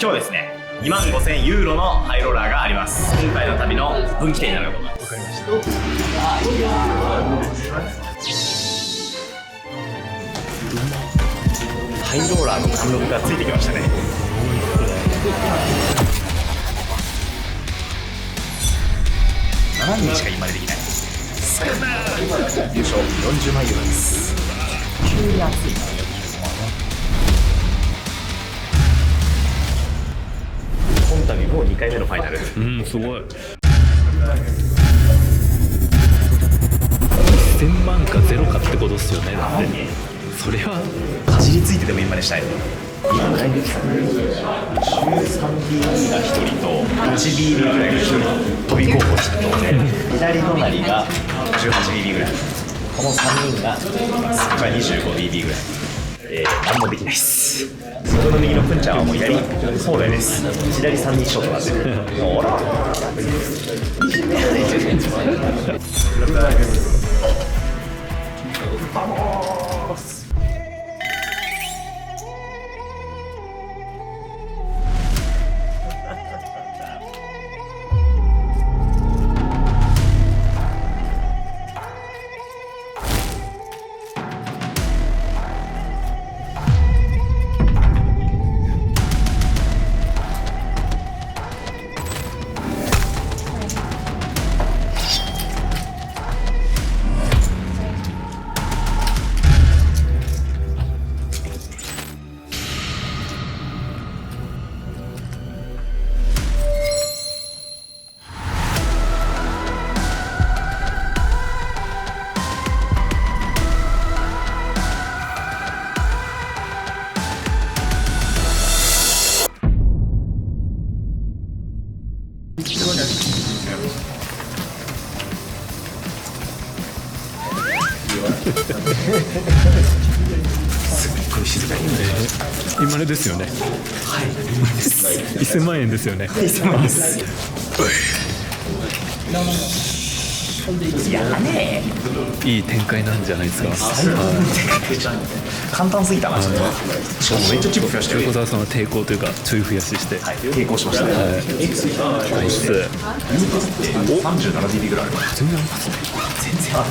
日はですね、25,000ユーロのハイローラーがあります。今回の旅の分岐点になると思います。わかりました。ハイローラーの貫禄がついてきましたね。7人しか今までできない。優勝40万ユーロです。急に暑いな。今旅もう2回目のファイナル。すごい。1000万かゼロかってことっすよね。だってそれはかじりついてでも今までしたい。今ぐらいできたね。13BB が1人と 8BB ぐらいが1人飛び候補筆頭で、左隣が 18BB ぐらい、この3人がこれは 25BB ぐらい。何もできないっす。そこの右のプンちゃんはもう左そうだよです。左3人ショートなんで、ほらすっごい静かに今ねですよね。はい、1000万円ですよね。1000万円です。いやね、いい展開なんじゃないですか。簡単すぎたな。しかもめっちゃチップ増やしてる。横澤さんは抵抗というかちょい増やしして、抵抗しましたね。ナイス。37BB ぐらいある。全然ありますね。全然ある。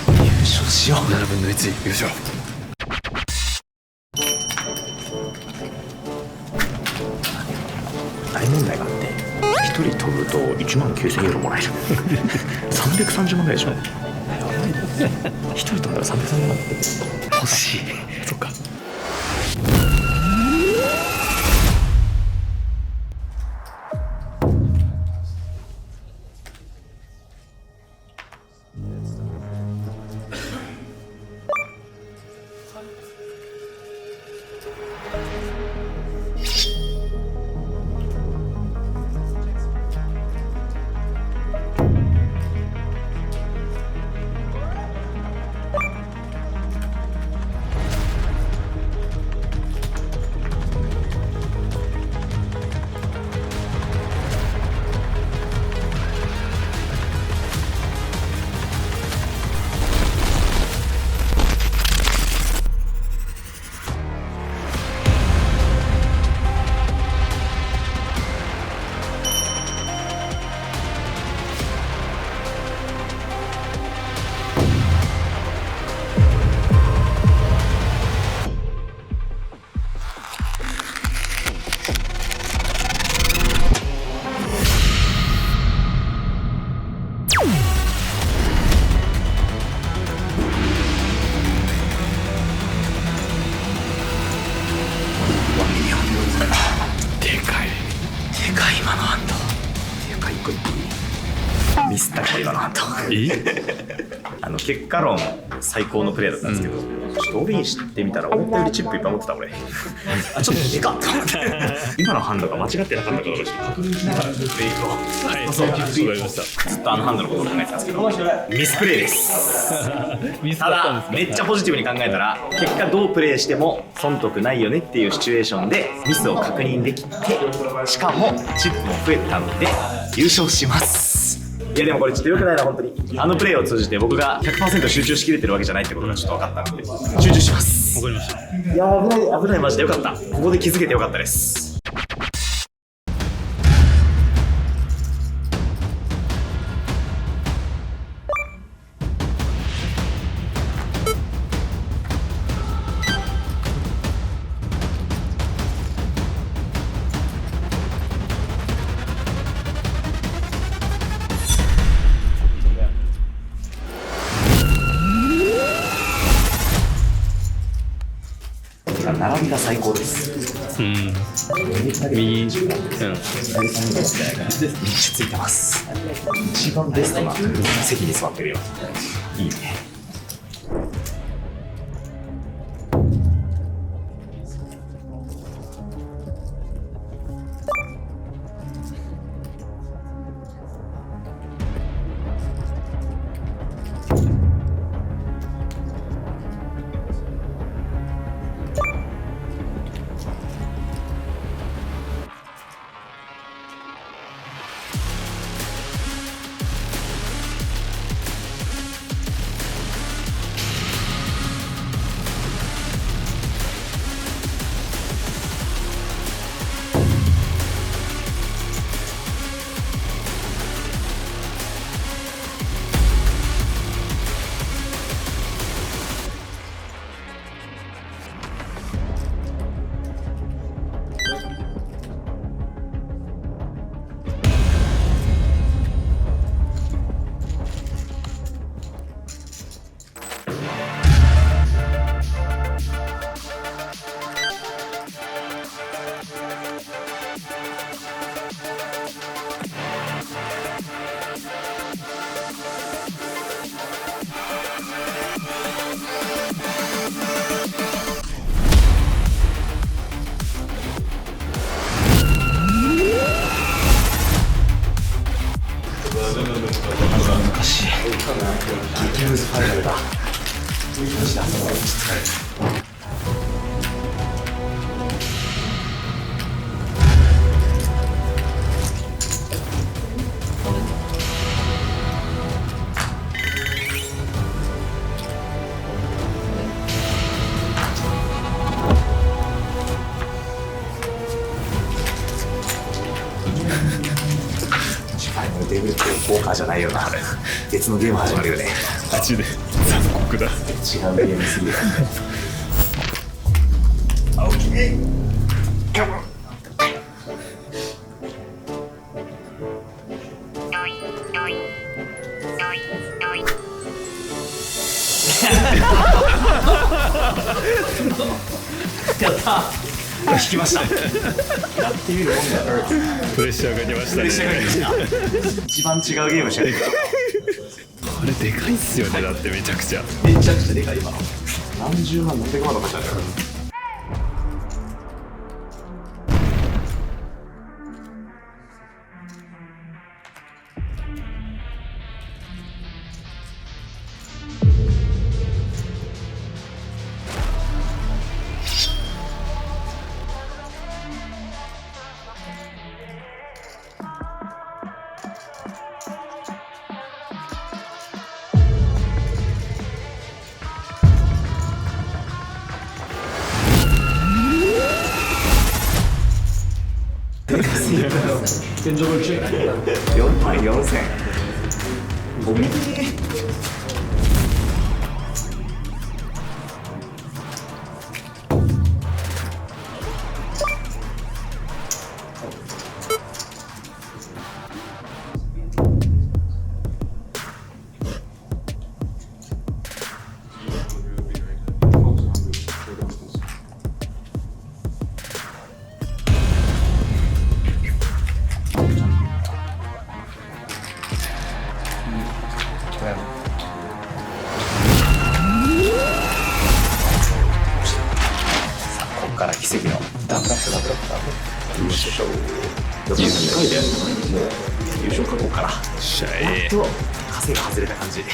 優勝しよう。7分の1優勝。大問題があって、1人飛ぶと19,000ユーロもらえる。330万ぐらいでしょ。1人飛んだら330万欲しい。そっか。今のハンドっていうか一個言っていい？ミスったか今のハンド。結果論最高のプレーだったんですけど、ちょっとオリンしてみたら思ったよりチップいっぱい持ってた俺。あ、ちょっとでかっと思って。今のハンドが間違ってなかったかどうか確認しながらプレーを。はい、そうわかりました。ずっとハンドのことを考えてたんですけど、ミスプレーです。ただめっちゃポジティブに考えたら、結果どうプレーしても損得ないよねっていうシチュエーションでミスを確認できて、しかもチップも増えたので優勝します。いやでもこれちょっと良くないな本当に。プレーを通じて僕が 100% 集中しきれてるわけじゃないってことがちょっと分かったので集中します。わかりました。いや危ないマジでよかった。ここで気づけてよかったです。右が最高です。右、左3人がめっちゃついてます。一番ベストな席に座ってるよ。いいね。昔激ムズファイナルだ。マジで朝まで疲れた。デブってポーカーじゃないよな。別のゲーム始まるよね。マジで残酷だ。違うゲームすぎる。青木やった引きました。やってみるもんだ。プレッシャーが出ましたね。一番違うゲームしてる。これでかいっすよね。だってめちゃくちゃめちゃくちゃでかい今の。何十万何百万とかしちゃうから。4万4000。ごめんね。ここから奇跡のダブラップ優勝。もう優勝かここから。シャイ。と稼が外れた感じ。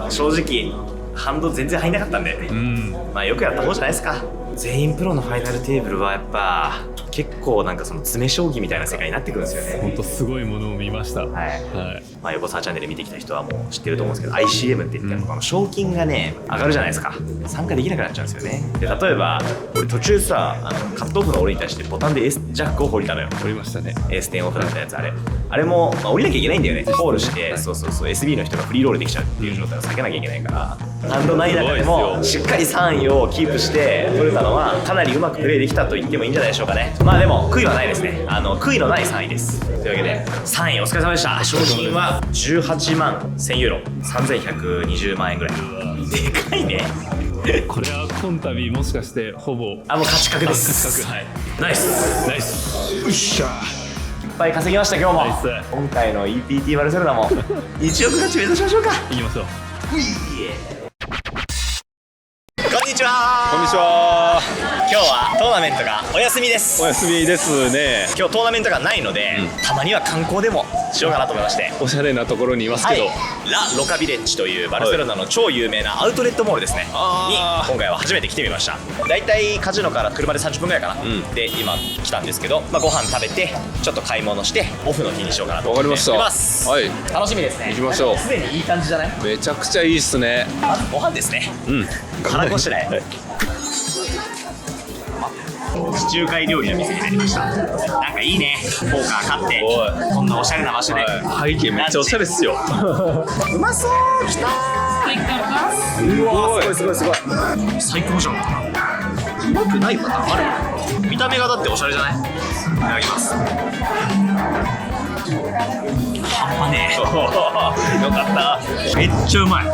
正直ハンド全然入んなかったんで、まあよくやった方じゃないですか。全員プロのファイナルテーブルはやっぱ結構なんかその詰め将棋みたいな世界になってくるんですよね。本当すごいものを見ました。はい。はい。まあ、横澤チャンネル見てきた人はもう知ってると思うんですけど、ICM って言っても、賞金がね、上がるじゃないですか。参加できなくなっちゃうんですよね。で、例えば、俺途中さ、カットオフの俺に対してボタンで S ジャックを降りたのよ。撮りましたね。エース10オフだったやつ、あれも、まあ、降りなきゃいけないんだよね。コールして、そうそうそう、SB の人がフリーロールできちゃうっていう状態を避けなきゃいけないから、ハンドない中でも、しっかり3位をキープして取れたのは、かなりうまくプレイできたと言ってもいいんじゃないでしょうかね。まあでも、悔いはないですね。悔いのない3位です。というわけで、3位お疲れ様でした。賞金は18万1000ユーロ、3120万円ぐらい。でかいね。これは今度もしかしてほぼ。もう勝ち確です。はい。ナイス。ナイス。よっしゃ。いっぱい稼ぎました今日も。ナイス。今回の EPT バルセロナも1億勝ち目指しましょうか。行きましょう。こんにちは。こんにちは。今日はトーナメントがお休みです。お休みですね。今日トーナメントがないので、たまには観光でもしようかなと思いまして、おしゃれなところにいますけど、ラ・ロカビレッジというバルセロナの超有名なアウトレットモールですね、に今回は初めて来てみました。だいたいカジノから車で30分ぐらいかな、で今来たんですけど、ご飯食べてちょっと買い物してオフの日にしようかなと思っております。はい、楽しみですね。行きましょう。すでにいい感じじゃない？めちゃくちゃいいっすね。まずご飯ですね。腹ごしらえ、地中海料理の店に入りました。なんかいいね、ポーカー勝ってこんなおしゃれな場所で、背景めっちゃおしゃれっすよ。うまそう。きたー。うわー、すごいすごいすごい、最高じゃん。うまくないパターンある。見た目がだっておしゃれじゃない？いただきます。半端ねえ。よかった。めっちゃうまい。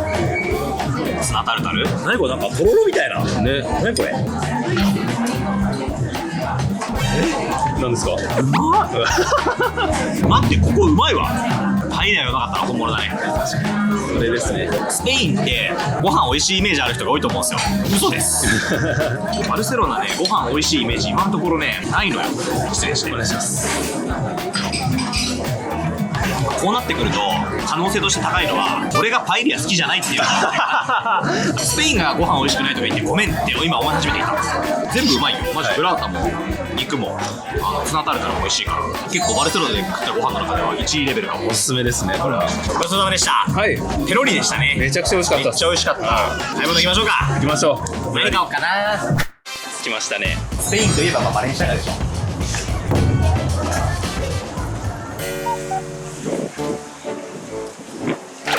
砂タルタル、何これ、なんかとろろみたいなね。何これ、なんですか？うまっ。待って、ここうまいわ。パエリアがなかったら本物だね。それですね。スペインってご飯美味しいイメージある人が多いと思うんですよ。嘘です。バルセロナね、ご飯美味しいイメージ今のところねないのよ。失礼して。お願いします。こうなってくると可能性として高いのは、俺がパエリア好きじゃないっていうスペインがご飯美味しくないとか言ってごめんって今思い始めていたんですよ。全部うまいよマジで。ブラータも肉もツナタルタルも美味しいから、結構バルセロナで食ったご飯の中では1位レベルかも。おすすめですね、これは。ごちそうさまでした。はい。ペロリでしたね。めちゃくちゃ美味しかっためっちゃ美味しかった。買い物行きましょうか。行きましょう。何買おうかな。来ましたね。スペインといえばバレンシアガでしょ。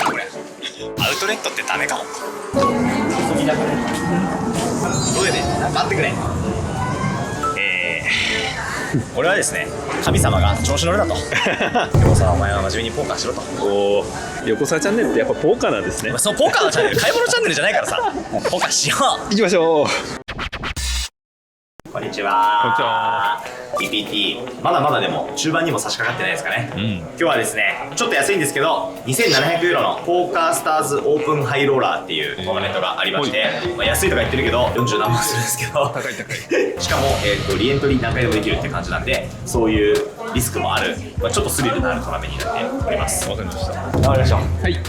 これアウトレットってダメかも。遊びだからどうやね、なんかあってくれ。俺はですね、神様が調子乗るなと。横澤お前は真面目にポーカーしろと。おお、横澤チャンネルってやっぱポーカーなんですね。そう、ポーカーのチャンネル、買い物チャンネルじゃないからさ、ポーカーしよう。行きましょう。こんにちは。こんにちは。EPT まだまだでも中盤にも差し掛かってないですかね。今日はですね、ちょっと安いんですけど2700ユーロのポーカースターズオープンハイローラーっていうトーナメントがありまして、安いとか言ってるけど40何万するんですけど、高い高い。しかも、リエントリー何回でもできるって感じなんで、そういうリスクもある、ちょっとスリルのあるトーナメントになっております。わかりました。頑張りましょう。はい。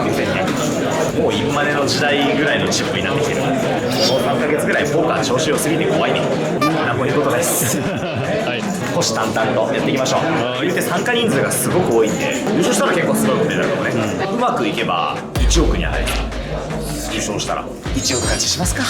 かんせんね。もうインマネの時代ぐらいのチップになってきてる。もう3ヶ月ぐらいポーカー調子良すぎて怖いね。なんもいうことです。はい、虎視眈々とやっていきましょう。言って参加人数がすごく多いんで、優勝したら結構すごいことになるかもね。うまくいけば1億に当たります。優勝したら1億勝ちしますか。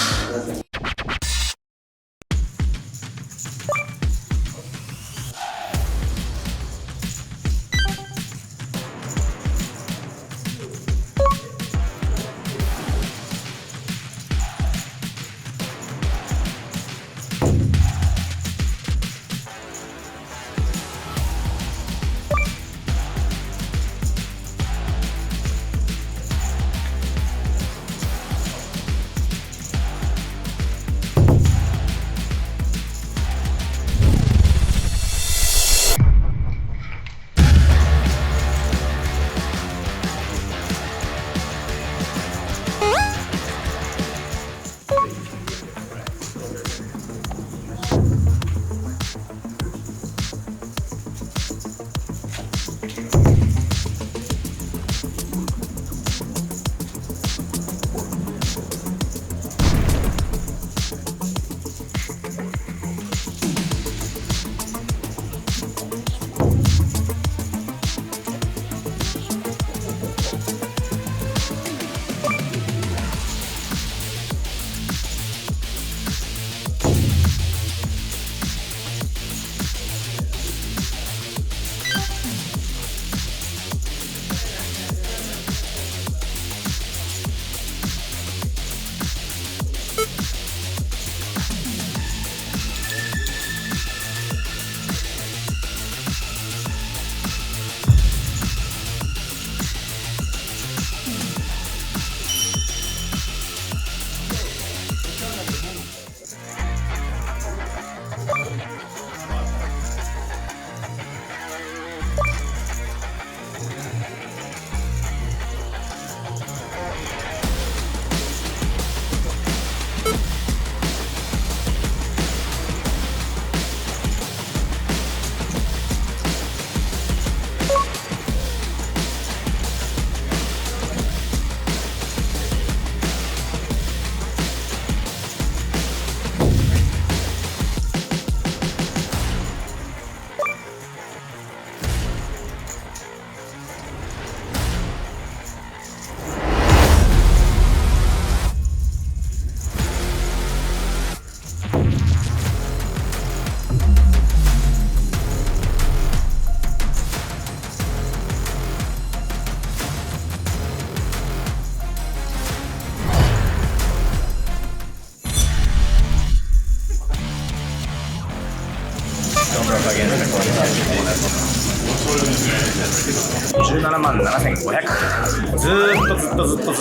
17万7500。ず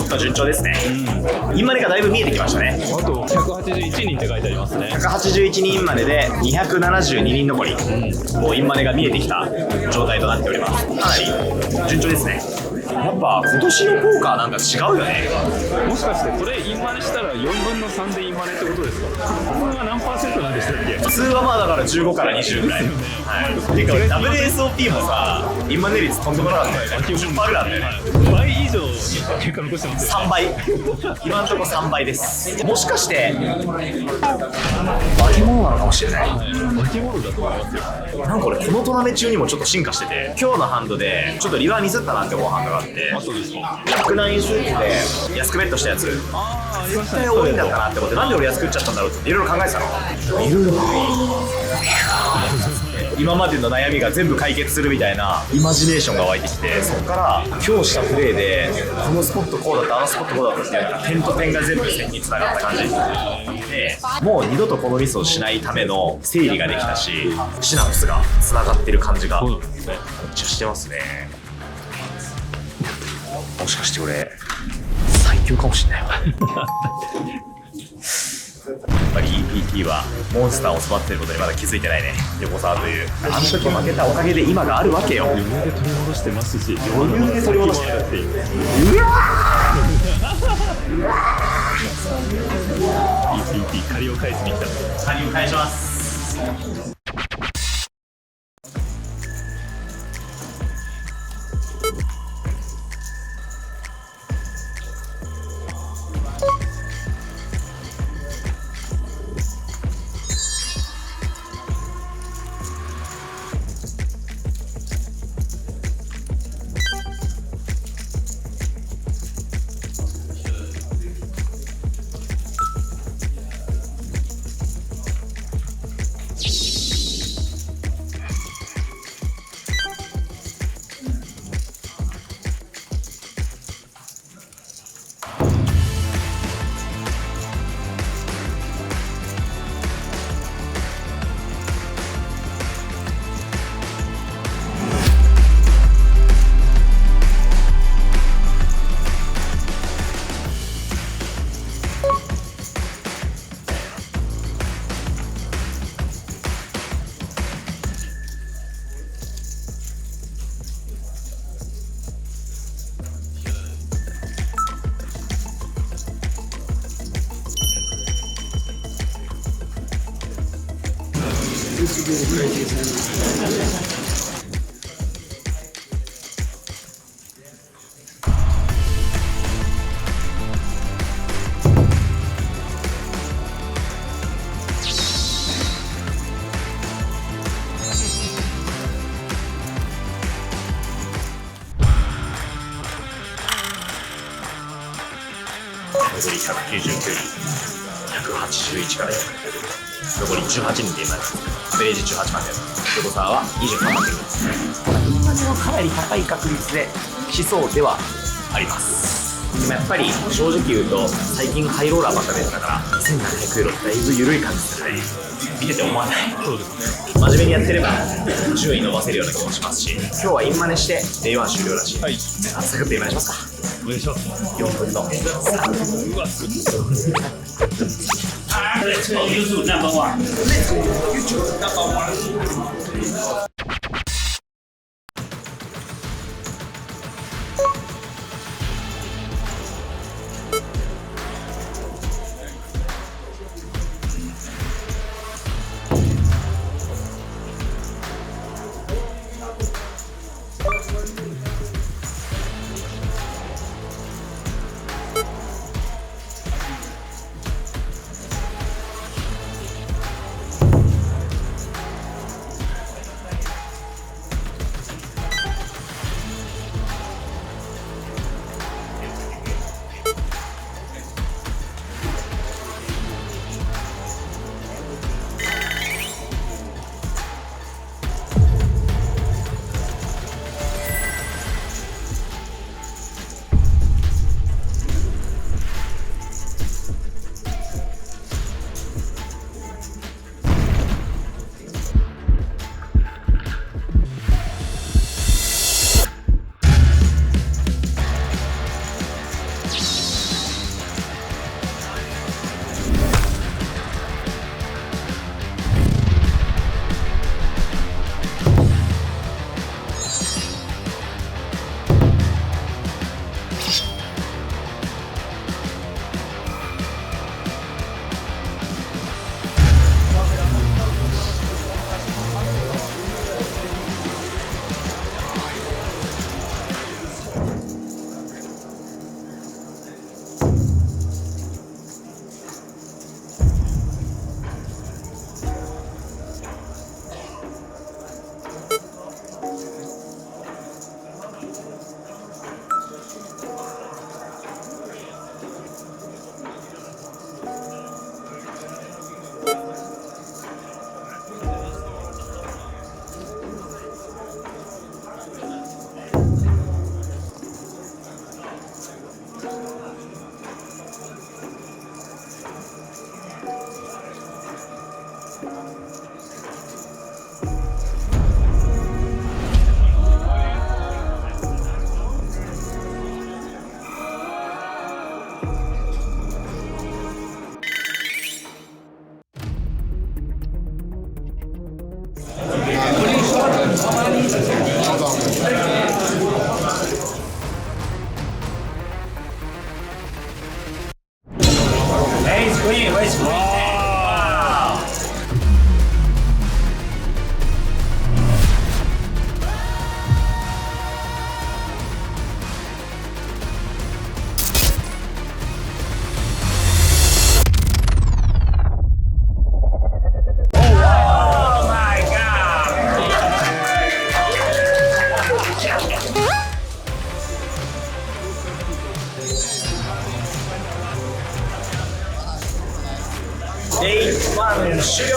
っと順調ですね。インマネがだいぶ見えてきましたね。あと181人って書いてありますね。181人までで272人残り、もうインマネが見えてきた状態となっております。かなり順調ですね。やっぱ今年のポーカーなんか違うよね。もしかしてこれインマネしたら4分の3でインマネってことですか？これが何パーセントなんでしたっけ？普通はまあだから15から20ぐらい。はい。てか WSOP もさ、インマネ率とんでもなかったよね。10%ぐらいあったよね。倍以上結果残してますよね。3倍。今のところ3倍です。もしかして化け物なのかもしれない。化け物だと思いますよ。なんか俺このトラメ中にもちょっと進化してて、今日のハンドでちょっとリバーミスったなって思うハンドがあって、そうですか。109スーツで安くベットしたやつ、絶対多いんだったなって思って、なんで俺安く売っちゃったんだろうっていろいろ考えてたの。いろいろ今までの悩みが全部解決するみたいなイマジネーションが湧いてきて、そこから今日したプレーでこのスポットこうだった、あのスポットこうだったっていう点と点が全部線につながった感じで、もう二度とこのミスをしないための整理ができたし、シナプスがつながってる感じがめっちゃしてますね。もしかして俺最強かもしれないわ。やっぱり EPT はモンスターを育ててることにまだ気づいてないね、横澤という。あの時負けたおかげで今があるわけよ。余裕で取り戻してますし、余裕で取り戻してるっていう。EPT 借りを返しに来た。借りを返します。残り199人、181から残り18人で今アベレージ18万点、横澤は23万点です。今でもかなり高い確率で来そうではあります。でもやっぱり正直言うと最近ハイローラーばっかりだから2700ユーロだいぶ緩い感じするね。見てて思わない？そうですね。真面目にやってれば順位伸ばせるような気もしますし、今日はインマネして Day1 終了だし、はい、サクッとインマネしますか。お願いします。4分の3。うわ、すごい。YouTube number one。YouTube number one。Day1終了。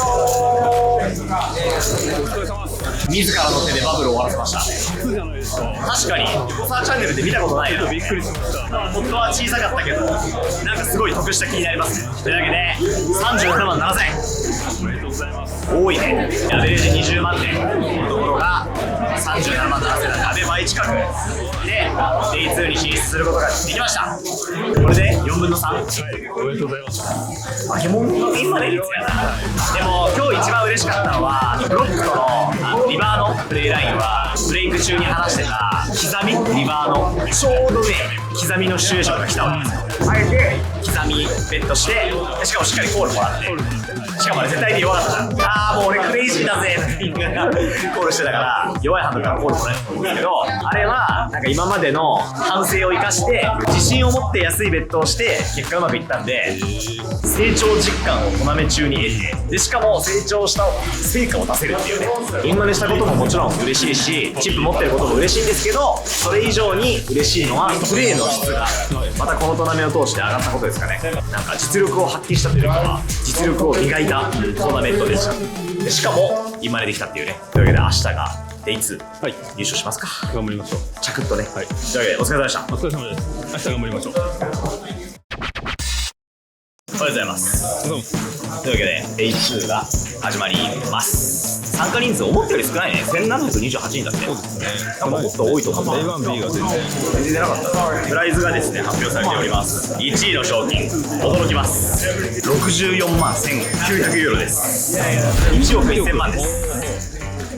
自らの手でバブルを終わらせました。確かに横澤チャンネルで見たことないな。びっくりしました。本当は小さかったけどなんかすごい得した気になりますね。というわけで37万7000。おめでとうございます。多いね。アベレージ20万点のところが37万7000なんでアベ倍近くで Day2 に進出することができました。これで4分の3。はい、おめでとうございます。バケモンのインマネ率やな。でも今日一番嬉しかったのはブロックとのリバーのプレイラインはブレイク中に話してた刻みリバーのちょうどね刻みのシチュエーションが来たわけですよ。あえて刻みベットして、しかもしっかりコールもらって、しかもあれ絶対に弱かった。ああもう俺クレイジーだぜってピンクがコールしてたから弱いハンドからコールもらえると思うんですけど、あれはなんか今までの反省を生かして自信を持って安いベットをして結果うまくいったんで、成長実感をトーナメ中に得て、でしかも成長した成果を出せるっていうね。インマネしたことももちろん嬉しいし、チップ持ってることも嬉しいんですけど、それ以上に嬉しいのはプレーの質がまたこのトーナメントを通して上がったことですかね。なんか実力を発揮したというか、実力を磨いたトーナメントでした。でしかもインマネできたっていうね。というわけで明日がデイ2、はい、優勝しますか。頑張りましょう。チャクッとね。はい、というわけでお疲れ様でした。お疲れ様です。明日頑張りましょう。おはようございます。どうも。というわけで Day2 が始まります。参加人数思ったより少ないね。1728人だって。そうですね。なんかもっと多いと思った。 A1B が全然全然出なかった。プライズがですね発表されております。1位の賞金驚きます。64万1900ユーロです。1億1000万です。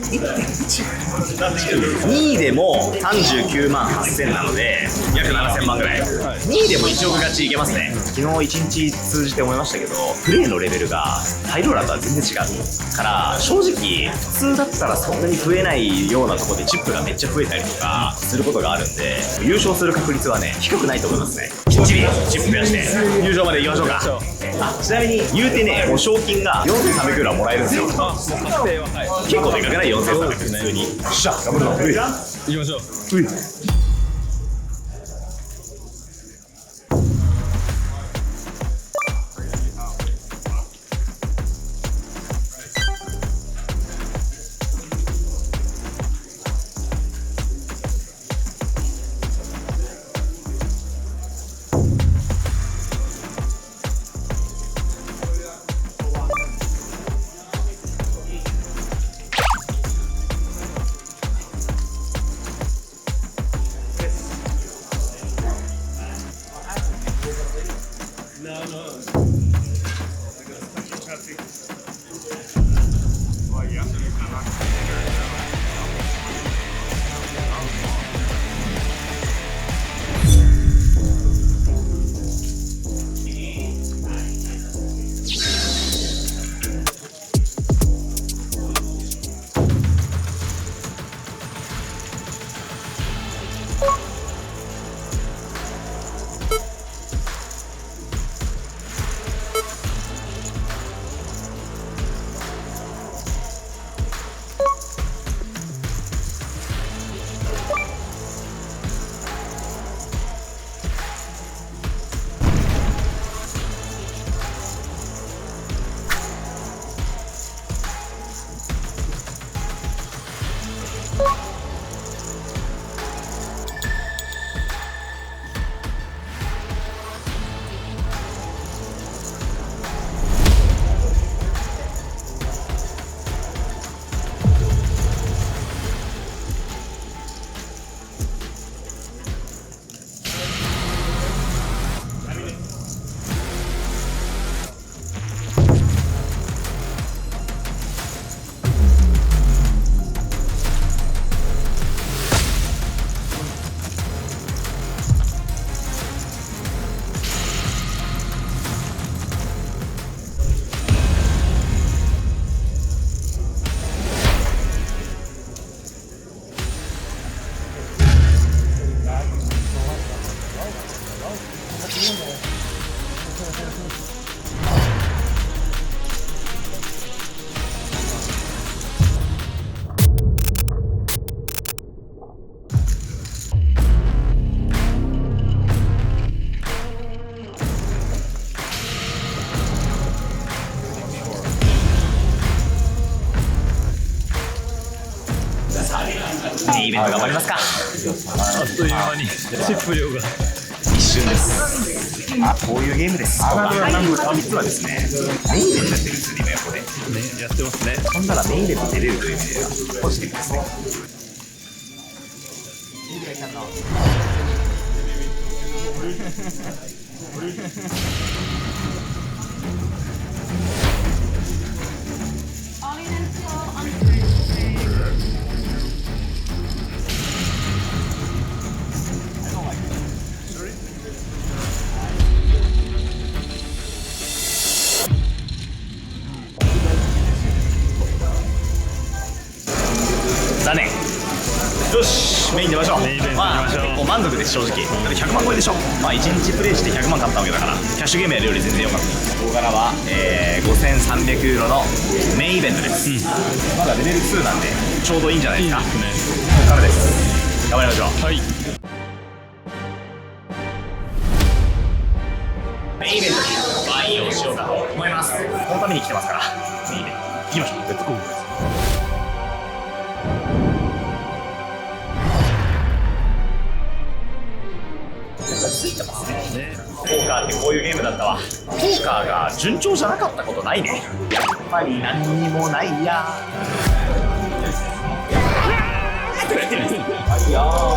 2位でも39万8000なので約7000万ぐらい、2位でも1億勝ちいけますね。昨日1日通じて思いましたけど、プレーのレベルがハイローラーとは全然違うから正直普通だったらそんなに増えないようなところでチップがめっちゃ増えたりとかすることがあるんで、優勝する確率はね低くないと思いますね。きっちりチップ増やして優勝までいきましょうか。ちなみに言うてね、もう賞金が4300ユーロはもらえるんですよ。結構でかくない4300普通に。よっしゃ頑張るぞ。行きましょう。イベント頑張りますか。あっという間にチップ量が一瞬です。こういうゲームです。実はですね、メインイベントやってるんですよ、今横で。ね、やってますね。ほんならメインイベント出れるという意味ではポジティブですね。正直。だって100万超えでしょ。まあ1日プレイして100万買ったわけだから、キャッシュゲームやるより全然良かった。ここからは、5300ユーロのメインイベントです、まだレベル2なんでちょうどいいんじゃないですか。ここからです。頑張りましょう。はい。メインイベントにワインをしようかと思います。このために来てますからメインイベント行きましょう。レッツゴー。ついてますね。ポーカーってこういうゲームだったわ。ポーカーが順調じゃなかったことないね。やっぱり何にもないや。はいよー。